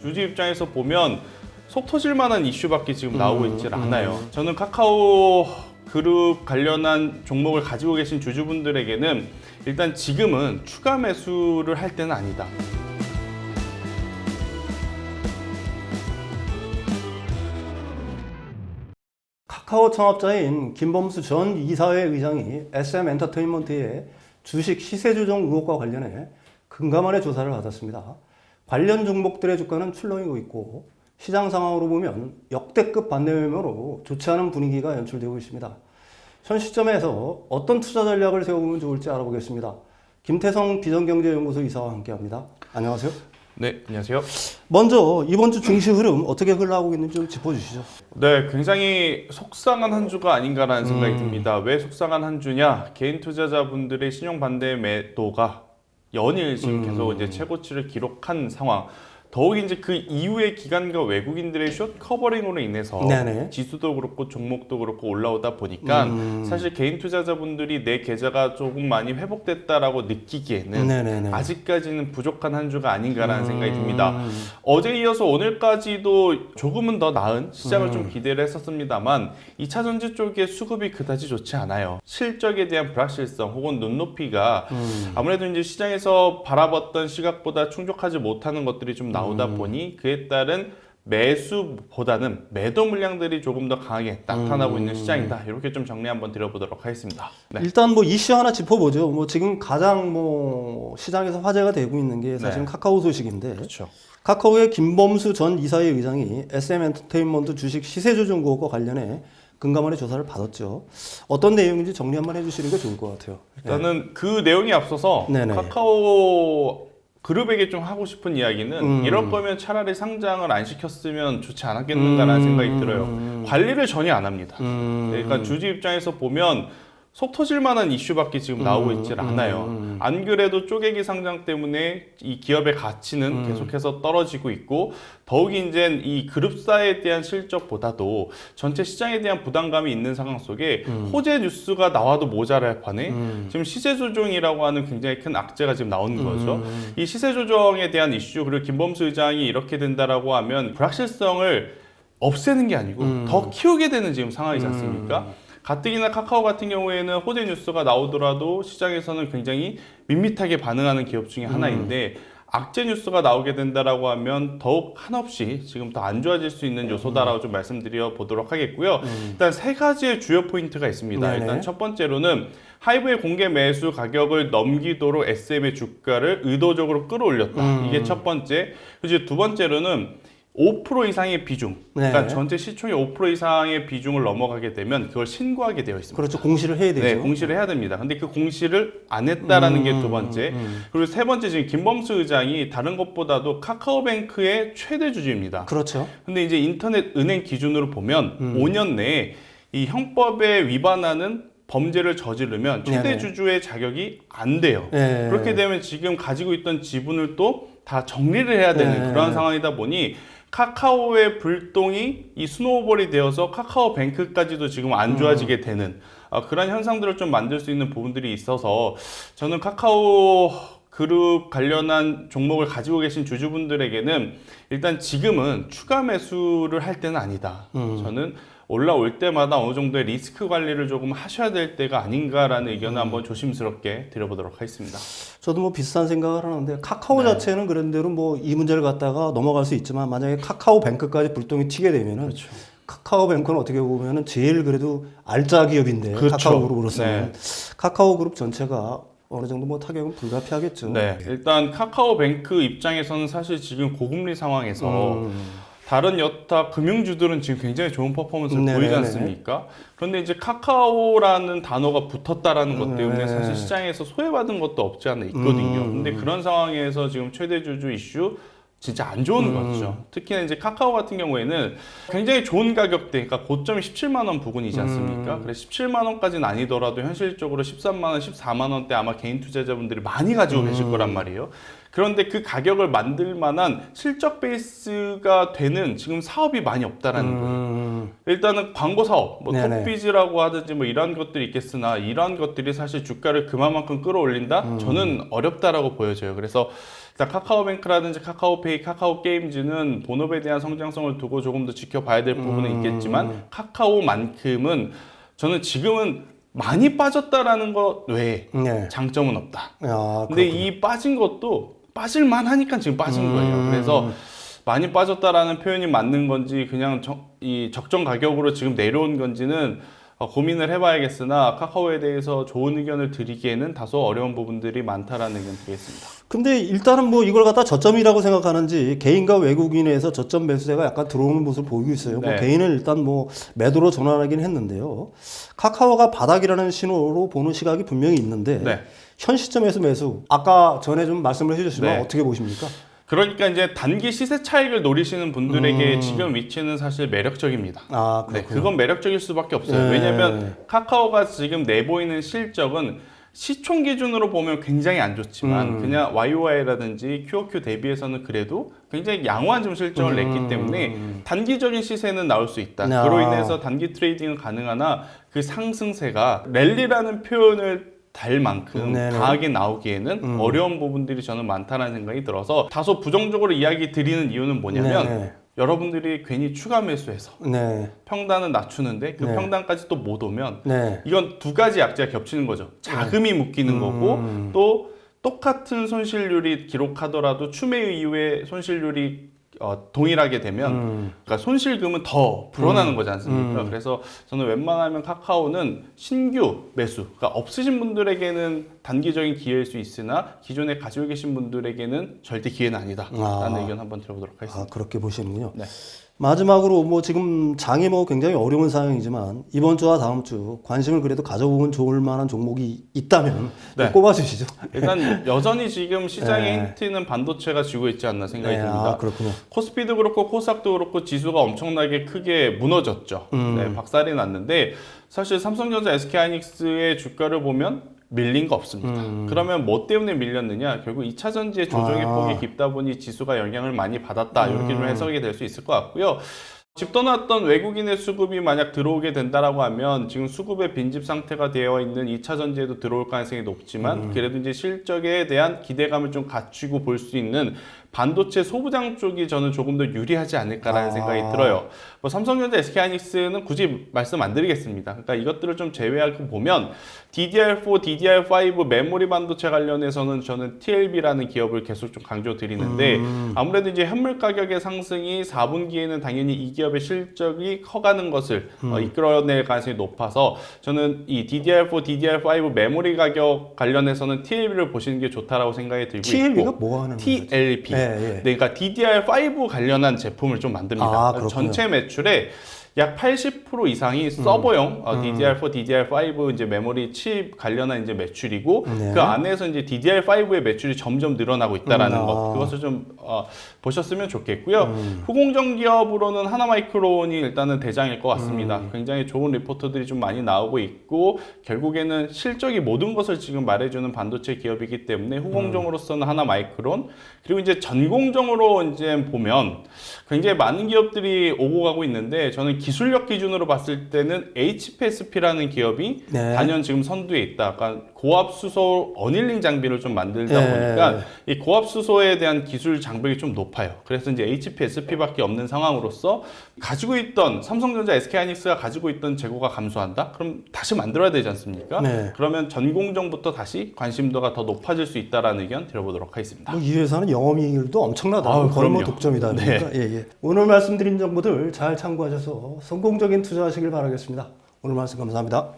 주주 입장에서 보면 속 터질 만한 이슈밖에 지금 나오고 있질 않아요. 저는 카카오 그룹 관련한 종목을 가지고 계신 주주분들에게는 일단 지금은 추가 매수를 할 때는 아니다. 카카오 창업자인 김범수 전 이사회 의장이 SM엔터테인먼트의 주식 시세 조정 의혹과 관련해 금감원의 조사를 받았습니다. 관련 종목들의 주가는 출렁이고 있고 시장 상황으로 보면 역대급 반대 매매로 좋지 않은 분위기가 연출되고 있습니다. 현 시점에서 어떤 투자 전략을 세워보면 좋을지 알아보겠습니다. 김태성 비전경제연구소 이사와 함께합니다. 안녕하세요. 네, 안녕하세요. 먼저 이번 주 증시 흐름 어떻게 흘러가고 있는지 좀 짚어주시죠. 네, 굉장히 속상한 한 주가 아닌가라는 생각이 듭니다. 왜 속상한 한 주냐? 개인 투자자분들의 신용 반대 매도가 연일 지금 계속 이제 최고치를 기록한 상황. 더욱 이제 그 이후의 기간과 외국인들의 숏 커버링으로 인해서 네네. 지수도 그렇고 종목도 그렇고 올라오다 보니까 사실 개인 투자자분들이 내 계좌가 조금 많이 회복됐다라고 느끼기에는 네네네. 아직까지는 부족한 한 주가 아닌가라는 생각이 듭니다. 어제 이어서 오늘까지도 조금은 더 나은 시장을 좀 기대를 했었습니다만 2차 전지 쪽의 수급이 그다지 좋지 않아요. 실적에 대한 불확실성 혹은 눈높이가 아무래도 이제 시장에서 바라봤던 시각보다 충족하지 못하는 것들이 좀 나오다 보니 그에 따른 매수보다는 매도 물량들이 조금 더 강하게 나타나고 있는 시장이다. 이렇게 좀 정리 한번 드려보도록 하겠습니다. 네. 일단 뭐 이슈 하나 짚어보죠. 뭐 지금 가장 뭐 시장에서 화제가 되고 있는 게 사실은 네. 카카오 소식인데 그렇죠. 카카오의 김범수 전 이사회 의장이 SM엔터테인먼트 주식 시세 조정 의혹과 관련해 금감원의 조사를 받았죠. 어떤 내용인지 정리 한번 해주시는 게 좋을 것 같아요. 일단은 그 내용이 앞서서 네네. 카카오 그룹에게 좀 하고 싶은 이야기는 이럴 거면 차라리 상장을 안 시켰으면 좋지 않았겠는가라는 생각이 들어요. 관리를 전혀 안 합니다. 그러니까 주주 입장에서 보면 속 터질 만한 이슈밖에 지금 나오고 있질 않아요. 안 그래도 쪼개기 상장 때문에 이 기업의 가치는 계속해서 떨어지고 있고 더욱이 이제 이 그룹사에 대한 실적보다도 전체 시장에 대한 부담감이 있는 상황 속에 호재 뉴스가 나와도 모자랄 판에 지금 시세 조정이라고 하는 굉장히 큰 악재가 지금 나오는 거죠. 이 시세 조정에 대한 이슈 그리고 김범수 의장이 이렇게 된다라고 하면 불확실성을 없애는 게 아니고 더 키우게 되는 지금 상황이지 않습니까? 가뜩이나 카카오 같은 경우에는 호재 뉴스가 나오더라도 시장에서는 굉장히 밋밋하게 반응하는 기업 중에 하나인데 악재 뉴스가 나오게 된다라고 하면 더욱 한없이 지금 더 안 좋아질 수 있는 요소다라고 좀 말씀드려 보도록 하겠고요. 일단 세 가지의 주요 포인트가 있습니다. 네네. 일단 첫 번째로는 하이브의 공개 매수 가격을 넘기도록 SM의 주가를 의도적으로 끌어올렸다. 이게 첫 번째. 그리고 두 번째로는 5% 이상의 비중, 그러니까 네. 전체 시총의 5% 이상의 비중을 넘어가게 되면 그걸 신고하게 되어 있습니다. 그렇죠. 공시를 해야 되죠. 네, 공시를 해야 됩니다. 근데 그 공시를 안 했다라는 게 두 번째. 그리고 세 번째, 지금 김범수 의장이 다른 것보다도 카카오뱅크의 최대 주주입니다. 그렇죠. 근데 이제 인터넷 은행 기준으로 보면 5년 내에 이 형법에 위반하는 범죄를 저지르면 최대 네네. 주주의 자격이 안 돼요. 네. 그렇게 되면 지금 가지고 있던 지분을 또 다 정리를 해야 되는 네. 그런 상황이다 보니 카카오의 불똥이 이 스노우볼이 되어서 카카오뱅크까지도 지금 안 좋아지게 되는 그런 현상들을 좀 만들 수 있는 부분들이 있어서 저는 카카오 그룹 관련한 종목을 가지고 계신 주주분들에게는 일단 지금은 추가 매수를 할 때는 아니다. 저는 올라올 때마다 어느 정도의 리스크 관리를 조금 하셔야 될 때가 아닌가라는 의견을 한번 조심스럽게 드려보도록 하겠습니다. 저도 뭐 비슷한 생각을 하는데 카카오 자체는 그런 대로 뭐 이 문제를 갖다가 넘어갈 수 있지만 만약에 카카오뱅크까지 불똥이 튀게 되면은 그렇죠. 카카오뱅크는 어떻게 보면은 제일 그래도 알짜 기업인데 그렇죠. 카카오그룹으로서는 카카오그룹 전체가 어느 정도 뭐 타격은 불가피하겠죠. 네, 일단 카카오뱅크 입장에서는 사실 지금 고금리 상황에서 다른 여타 금융주들은 지금 굉장히 좋은 퍼포먼스를 네네네. 보이지 않습니까? 그런데 이제 카카오라는 단어가 붙었다라는 것 때문에 네. 사실 시장에서 소외받은 것도 없지 않아 있거든요. 근데 그런 상황에서 지금 최대 주주 이슈 진짜 안 좋은 거죠. 특히나 이제 카카오 같은 경우에는 굉장히 좋은 가격대, 그러니까 고점이 17만 원 부근이지 않습니까? 그래서 17만 원까지는 아니더라도 현실적으로 13만 원, 14만 원대 아마 개인 투자자분들이 많이 가지고 계실 거란 말이에요. 그런데 그 가격을 만들 만한 실적 베이스가 되는 지금 사업이 많이 없다라는 거예요. 일단은 광고 사업, 뭐 네네. 톡비즈라고 하든지 뭐 이런 것들이 있겠으나 이러한 것들이 사실 주가를 그만큼 끌어올린다? 저는 어렵다라고 보여져요. 그래서 일단 카카오뱅크라든지 카카오페이, 카카오게임즈는 본업에 대한 성장성을 두고 조금 더 지켜봐야 될 부분은 있겠지만 카카오만큼은 저는 지금은 많이 빠졌다라는 것 외에 네. 장점은 없다. 아, 근데 그렇군요. 이 빠진 것도 빠질만 하니까 지금 빠진 거예요. 그래서 많이 빠졌다라는 표현이 맞는 건지 그냥 이 적정 가격으로 지금 내려온 건지는 고민을 해봐야겠으나 카카오에 대해서 좋은 의견을 드리기에는 다소 어려운 부분들이 많다라는 의견 드리겠습니다. 근데 일단은 뭐 이걸 갖다 저점이라고 생각하는지 개인과 외국인에서 저점 매수세가 약간 들어오는 모습을 보이고 있어요. 뭐 네. 개인은 일단 뭐 매도로 전환하긴 했는데요. 카카오가 바닥이라는 신호로 보는 시각이 분명히 있는데 네. 현 시점에서 매수 아까 전에 좀 말씀을 해주시면 네. 어떻게 보십니까? 그러니까 이제 단기 시세 차익을 노리시는 분들에게 지금 위치는 사실 매력적입니다. 아, 네, 그렇군요. 그건 매력적일 수밖에 없어요. 네. 왜냐하면 카카오가 지금 내보이는 실적은 시총 기준으로 보면 굉장히 안 좋지만 그냥 YOY라든지 QOQ 대비해서는 그래도 굉장히 양호한 좀 실적을 냈기 때문에 단기적인 시세는 나올 수 있다. 아. 그로 인해서 단기 트레이딩은 가능하나 그 상승세가 랠리라는 표현을 달 만큼 네네. 강하게 나오기에는 어려운 부분들이 저는 많다는 생각이 들어서 다소 부정적으로 이야기 드리는 이유는 뭐냐면 네네. 여러분들이 괜히 추가 매수해서 네. 평단은 낮추는데 그 네. 평단까지 또 못 오면 네. 이건 두 가지 약재가 겹치는 거죠. 자금이 묶이는 거고 또 똑같은 손실률이 기록하더라도 추매 이후에 손실률이 동일하게 되면 그러니까 손실금은 더 불어나는 거지 않습니까? 그래서 저는 웬만하면 카카오는 신규 매수, 그러니까 없으신 분들에게는 단기적인 기회일 수 있으나 기존에 가지고 계신 분들에게는 절대 기회는 아니다라는 의견 한번 들어보도록 하겠습니다. 아, 그렇게 보시는군요. 네. 마지막으로 뭐 지금 장이 뭐 굉장히 어려운 상황이지만 이번 주와 다음 주 관심을 그래도 가져보면 좋을 만한 종목이 있다면 네. 꼽아주시죠. 일단 여전히 지금 시장의 네. 힌트는 반도체가 쥐고 있지 않나 생각이 네, 듭니다. 아, 그렇군요. 코스피도 그렇고 코스닥도 그렇고 지수가 엄청나게 크게 무너졌죠. 네, 박살이 났는데 사실 삼성전자, SK하이닉스의 주가를 보면 밀린 거 없습니다. 그러면 뭐 때문에 밀렸느냐? 결국 2차 전지의 조정의 폭이 깊다 보니 지수가 영향을 많이 받았다. 이렇게 좀 해석이 될 수 있을 것 같고요. 집 떠났던 외국인의 수급이 만약 들어오게 된다라고 하면 지금 수급의 빈집 상태가 되어 있는 2차 전지에도 들어올 가능성이 높지만 그래도 이제 실적에 대한 기대감을 좀 갖추고 볼 수 있는 반도체 소부장 쪽이 저는 조금 더 유리하지 않을까라는 생각이 들어요. 뭐 삼성전자, SK하이닉스는 굳이 말씀 안 드리겠습니다. 그러니까 이것들을 좀 제외하고 보면 DDR4, DDR5 메모리 반도체 관련해서는 저는 TLB라는 기업을 계속 좀 강조드리는데 아무래도 이제 현물 가격의 상승이 4분기에는 당연히 이 기업의 실적이 커가는 것을 이끌어낼 가능성이 높아서 저는 이 DDR4, DDR5 메모리 가격 관련해서는 TLB를 보시는 게 좋다라고 생각이 들고 TLB가 있고 뭐 하는 거죠? TLB. 예. 네, 그러니까 DDR5 관련한 제품을 좀 만듭니다. 아, 그렇군요. 전체 매출의 약 80% 이상이 서버용 DDR4, DDR5 이제 메모리 칩 관련한 이제 매출이고 네. 그 안에서 이제 DDR5의 매출이 점점 늘어나고 있다라는 아. 것 그것을 좀 보셨으면 좋겠고요. 후공정 기업으로는 하나마이크론이 일단은 대장일 것 같습니다. 굉장히 좋은 리포트들이 좀 많이 나오고 있고 결국에는 실적이 모든 것을 지금 말해주는 반도체 기업이기 때문에 후공정으로서는 하나마이크론 그리고 이제 전공정으로 이제 보면 굉장히 많은 기업들이 오고 가고 있는데 저는 기술력 기준으로 봤을 때는 HPSP라는 기업이 네. 단연 지금 선두에 있다. 그러니까 고압 수소 어닐링 장비를 좀 만들다 네. 보니까 이 고압 수소에 대한 기술 장벽이 좀 높아요. 그래서 이제 HPSP밖에 없는 상황으로서 가지고 있던 삼성전자, SK하이닉스가 가지고 있던 재고가 감소한다. 그럼 다시 만들어야 되지 않습니까? 네. 그러면 전공정부터 다시 관심도가 더 높아질 수 있다라는 의견 들어보도록 하겠습니다. 뭐 이 회사는 영업이익률도 엄청나다. 아유, 거의 뭐 그럼요. 독점이다. 네. 그러니까. 예, 예. 오늘 말씀드린 정보들 잘 참고하셔서 성공적인 투자하시길 바라겠습니다. 오늘 말씀 감사합니다.